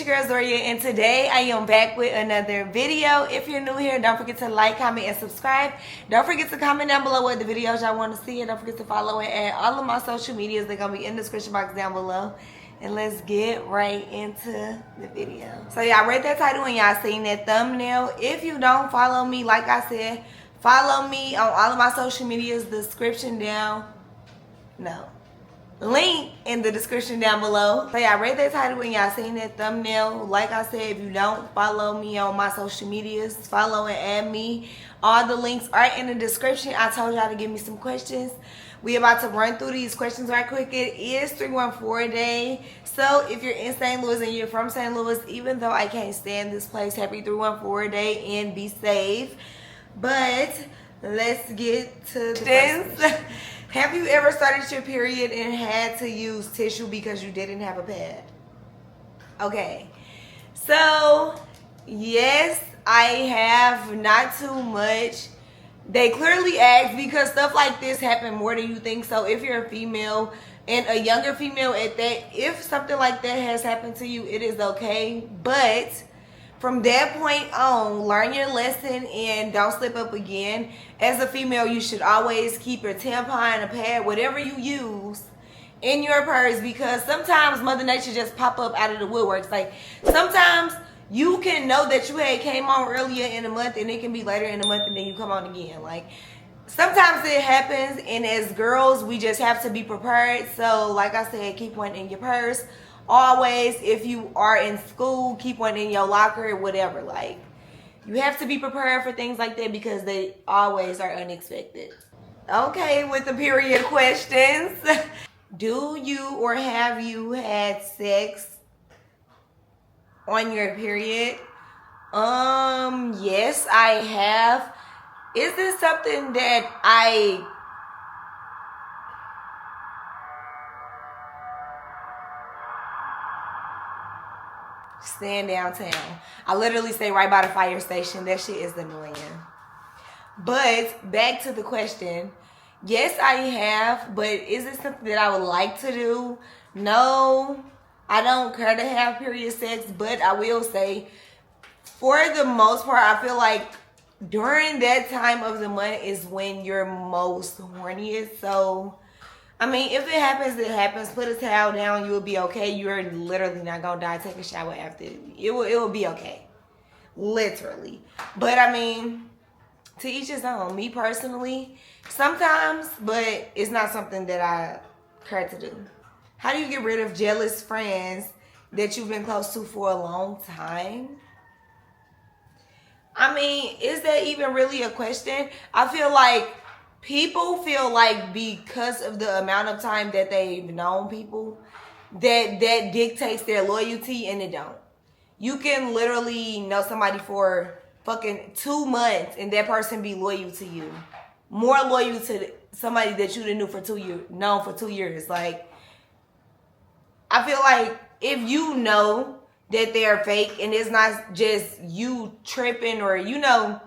your girl Zoria, and today I am back with another video. If you're new here, don't forget to like, comment, and subscribe. Don't forget to comment down below what the videos y'all want to see, and don't forget to follow and add all of my social medias. They're going to be in the description box down below. And let's get right into the video. So y'all read that title and y'all seen that thumbnail. If you don't follow me, like I said, follow me on all of my social medias. Description down. No. Link in the description down below. So y'all read that title and y'all seen that thumbnail. Like I said, if you don't follow me on my social medias, follow and add me. All the links are in the description. I told y'all to give me some questions. We about to run through these questions right quick. It is 314 day. So if you're in St. Louis and you're from St. Louis, even though I can't stand this place, happy 314 day and be safe. But let's get to the questions. Have you ever started your period and had to use tissue because you didn't have a pad? Okay. So, yes, I have. Not too much. They clearly asked because stuff like this happen more than you think. So if you're a female and a younger female at that, if something like that has happened to you, it is okay. But from that point on, learn your lesson and don't slip up again. As a female, you should always keep your tampon, a pad, whatever you use in your purse, because sometimes Mother Nature just pop up out of the woodworks. Like sometimes you can know that you had came on earlier in the month and it can be later in the month and then you come on again. Like sometimes it happens, and as girls, we just have to be prepared. So like I said, keep one in your purse. Always, if you are in school, keep one in your locker, whatever. Like, you have to be prepared for things like that because they always are unexpected. Okay, with the period questions. Do you or have you had sex on your period? Yes, I have. Is this something that I stand downtown? I literally stay right by the fire station. That shit is annoying. But back to the question. Yes, I have, but is it something that I would like to do? No, I don't care to have period sex, but I will say, for the most part, I feel like during that time of the month is when you're most horniest. So I mean, if it happens, it happens. Put a towel down, you will be okay. You're literally not gonna die. Take a shower after. It will be okay. Literally. But I mean, to each his own. Me personally, sometimes, but it's not something that I care to do. How do you get rid of jealous friends that you've been close to for a long time? I mean, is that even really a question? I feel like people feel like because of the amount of time that they've known people, that dictates their loyalty, and it don't. You can literally know somebody for fucking 2 months and that person be loyal to you. More loyal to somebody that you done knew for 2 years, known for 2 years. Like, I feel like if you know that they're fake and it's not just you tripping or, you know,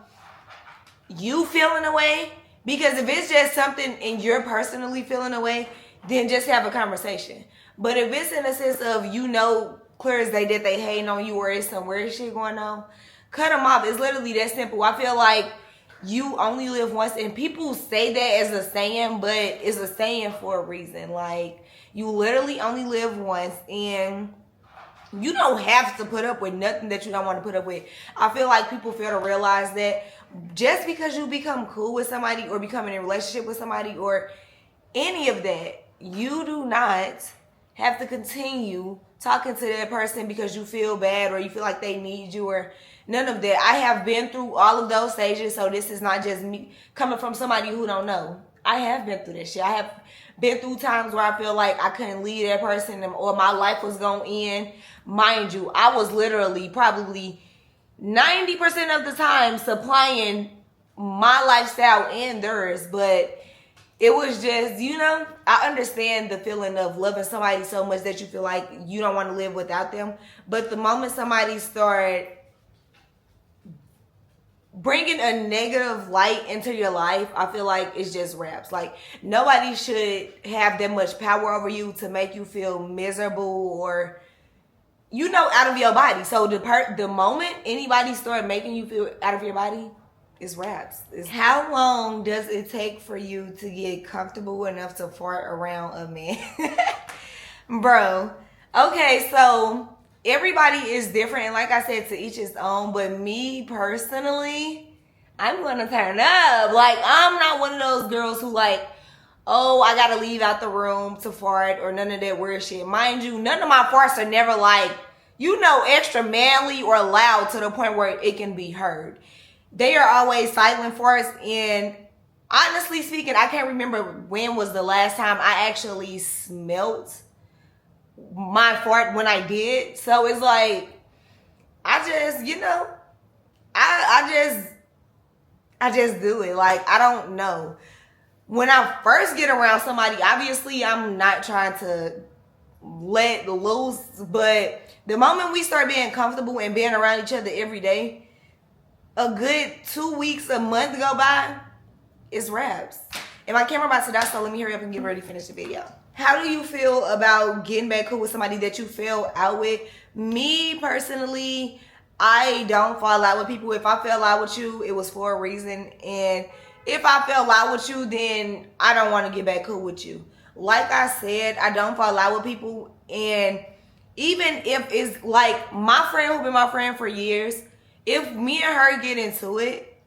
you feeling away. Because if it's just something and you're personally feeling away, then just have a conversation. But if it's in a sense of, you know, clear as day that they hating on you or it's some weird shit going on, cut them off. It's literally that simple. I feel like you only live once, and people say that as a saying, but it's a saying for a reason. Like, you literally only live once, and you don't have to put up with nothing that you don't want to put up with. I feel like people fail to realize that just because you become cool with somebody or become in a relationship with somebody or any of that, you do not have to continue talking to that person because you feel bad or you feel like they need you or none of that. I have been through all of those stages, so this is not just me coming from somebody who don't know. I have been through this shit. I have been through times where I feel like I couldn't leave that person or my life was going to end. Mind you, I was literally probably 90% of the time supplying my lifestyle and theirs, but it was just, you know, I understand the feeling of loving somebody so much that you feel like you don't want to live without them. But the moment somebody start bringing a negative light into your life, I feel like it's just wraps. Like, nobody should have that much power over you to make you feel miserable or you know, out of your body. So the moment anybody start making you feel out of your body, it's raps. How long does it take for you to get comfortable enough to fart around a man? Bro, okay, so everybody is different. And like I said, to each his own. But me personally, I'm going to turn up. Like, I'm not one of those girls who like, oh, I got to leave out the room to fart or none of that weird shit. Mind you, none of my farts are never like, you know, extra manly or loud to the point where it can be heard. They are always silent farts, and honestly speaking, I can't remember when was the last time I actually smelt my fart when I did. So it's like, I just, you know, I just do it. Like, I don't know. When I first get around somebody, obviously I'm not trying to let loose, but the moment we start being comfortable and being around each other every day, a good 2 weeks, a month go by, it's raps. And my camera about to die, so let me hurry up and get ready to finish the video. How do you feel about getting back cool with somebody that you fell out with? Me personally, I don't fall out with people. If I fell out with you, it was for a reason. And if I fell out with you, then I don't want to get back cool with you. Like I said, I don't fall out with people. And even if it's like my friend who been my friend for years, if me and her get into it,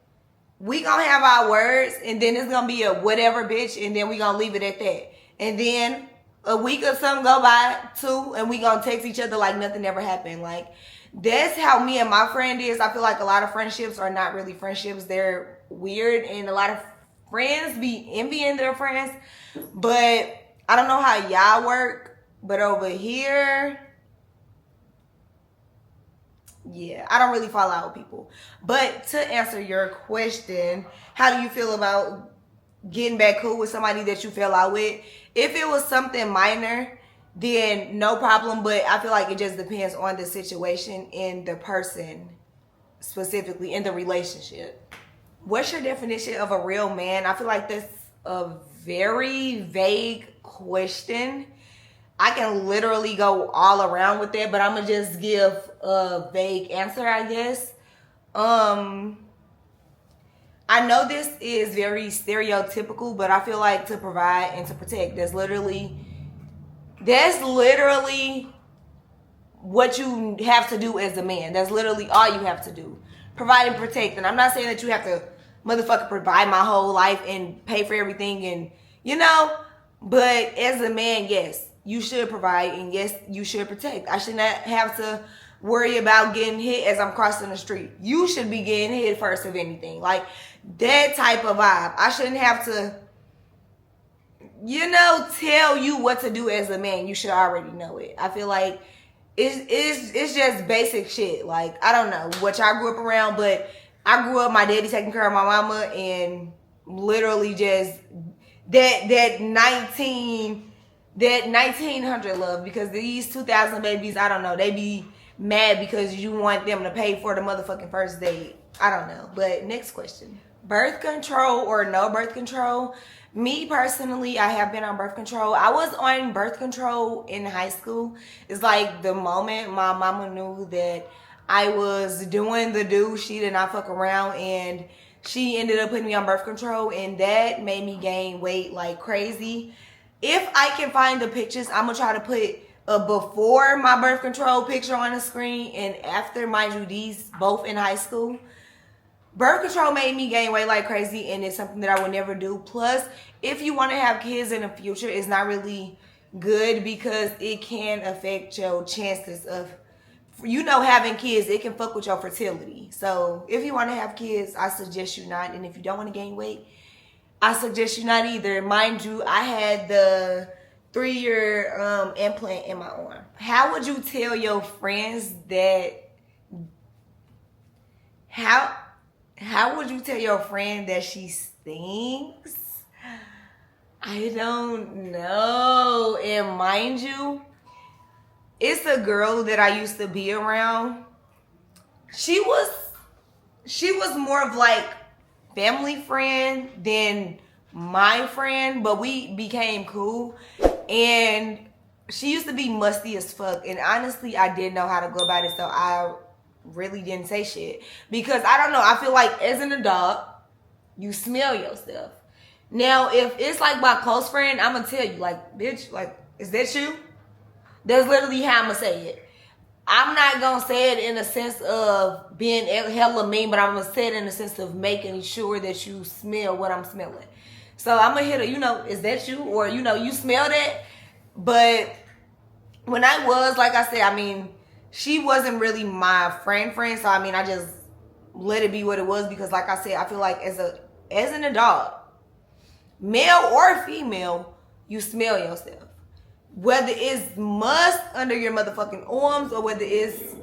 we gonna have our words, and then it's gonna be a whatever bitch, and then we gonna leave it at that. And then a week or something go by too, and we gonna text each other like nothing ever happened. Like, that's how me and my friend is. I feel like a lot of friendships are not really friendships. They're weird, and a lot of friends be envying their friends. But I don't know how y'all work, but over here, yeah, I don't really fall out with people. But to answer your question, how do you feel about getting back cool with somebody that you fell out with? If it was something minor, then no problem. But I feel like it just depends on the situation and the person, specifically in the relationship. What's your definition of a real man? I feel like that's a very vague question. I can literally go all around with that, but I'm gonna just give a vague answer, I guess. I know this is very stereotypical, but I feel like to provide and to protect, that's literally what you have to do as a man. That's literally all you have to do. Provide and protect. And I'm not saying that you have to motherfucker provide my whole life and pay for everything, and you know, but as a man, yes, you should provide, and yes, you should protect. I should not have to worry about getting hit as I'm crossing the street. You should be getting hit first, if anything. Like, that type of vibe. I shouldn't have to, you know, tell you what to do as a man. You should already know it. I feel like it's just basic shit. Like, I don't know what y'all grew up around, but I grew up, my daddy taking care of my mama, and literally just that 1900 love, because these 2000 babies, I don't know, they be mad because you want them to pay for the motherfucking first date. I don't know. But next question. Birth control or no birth control? Me personally, I have been on birth control. I was on birth control in high school. It's like the moment my mama knew that I was doing the do, she did not fuck around, and she ended up putting me on birth control, and that made me gain weight like crazy. If I can find the pictures, I'm going to try to put a before my birth control picture on the screen and after, mind you, these both in high school. Birth control made me gain weight like crazy, and it's something that I would never do. Plus, if you want to have kids in the future, it's not really good because it can affect your chances of, you know, having kids. It can fuck with your fertility. So if you want to have kids, I suggest you not. And if you don't want to gain weight, I suggest you not either. Mind you, I had the 3-year implant in my arm. How would you tell your friends that? How would you tell your friend that she stinks? I don't know. And mind you, it's a girl that I used to be around. She was more of like family friend than my friend, but we became cool. And she used to be musty as fuck, and honestly, I didn't know how to go about it, so I really didn't say shit. Because I don't know, I feel like as an adult, you smell yourself. Now, if it's like my close friend, I'm gonna tell you, like, bitch, like, is that you? That's literally how I'm gonna say it. I'm not gonna say it in a sense of being hella mean, but I'm gonna say it in the sense of making sure that you smell what I'm smelling. So I'm gonna hit her, you know, is that you? Or, you know, you smell that? But when I was, like I said, I mean, she wasn't really my friend. So, I mean, I just let it be what it was because, like I said, I feel like as an adult, male or female, you smell yourself. Whether it's musk under your motherfucking arms or whether it's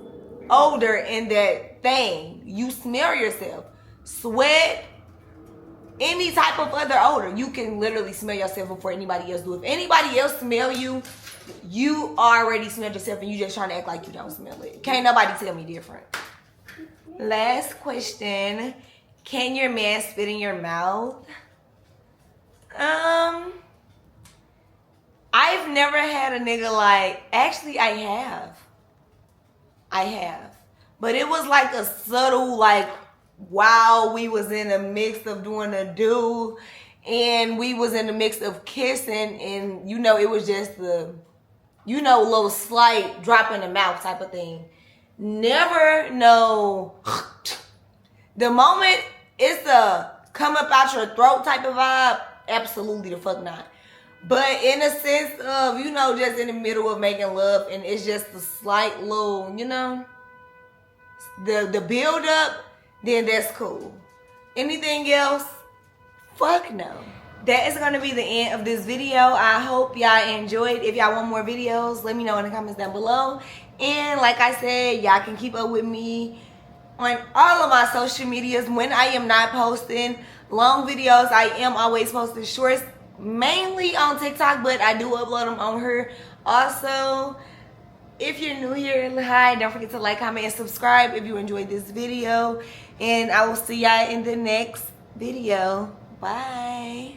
odor in that thing, you smell yourself. Sweat, any type of other odor, you can literally smell yourself before anybody else do. If anybody else smell you, you already smelled yourself and you just trying to act like you don't smell it. Can't nobody tell me different. Last question. Can your man spit in your mouth? I've never had a nigga like, actually I have. But it was like a subtle, like, while we was in the mix of doing a do and we was in the mix of kissing and, you know, it was just the, you know, little slight drop in the mouth type of thing. Never no, the moment it's a come up out your throat type of vibe, absolutely the fuck not. But in a sense of, you know, just in the middle of making love and it's just a slight little, you know, the build up, then that's cool. Anything else? Fuck no. That is going to be the end of this video. I hope y'all enjoyed. If y'all want more videos, let me know in the comments down below. And like I said, y'all can keep up with me on all of my social medias. When I am not posting long videos, I am always posting shorts, mainly on TikTok, but I do upload them on her also. If you're new here, hi, don't forget to like, comment, and subscribe if you enjoyed this video. And I will see y'all in the next video. Bye.